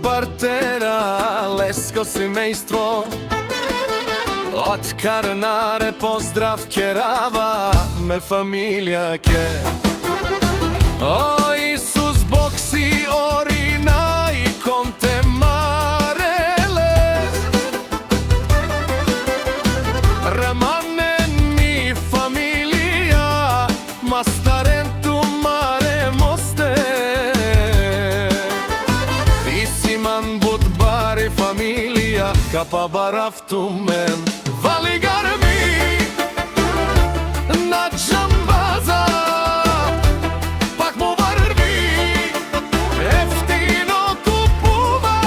partera, lesko semejstvo. Od Karnare pozdrav Kerava, me familija ke. O Isus Bog si orina i konte marele. Ramanen mi familija, mastarentu mare moste. Isiman bud bari familija, kapa baraftu men. Valigar mi na džambaza, pak mu vrvi, eftino kupuva,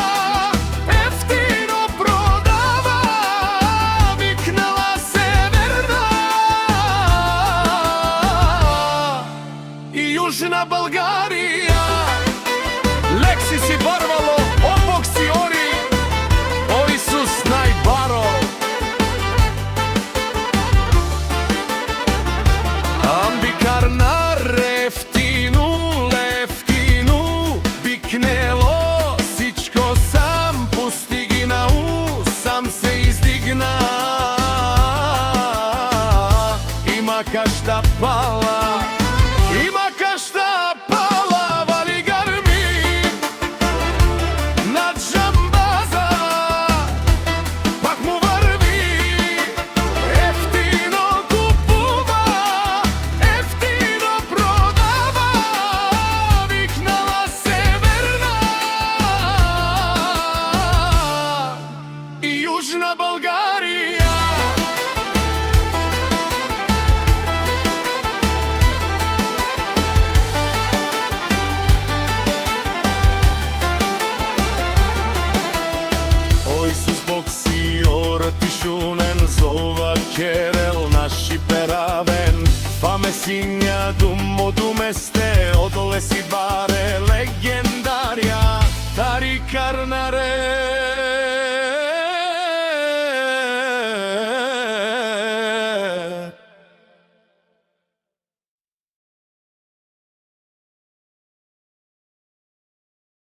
eftino prodava, viknala severna i južna Bulgarija. Leksi si barvalo, opok si ori, o Isus najbaro. Karnare leftinu, biknelo, всичко сам постигнал, сам се издигна. Има каща пала, има каща пала, валигар ми на джамбаза, пак му върви, ефтино купува, ефтино продава, викнала северна и южна България. O Isus Bog si oratišunen, zova Kerel naši peraven. Fame sinja dumo dumeste, odole si bare legendarja, Tari Karnare.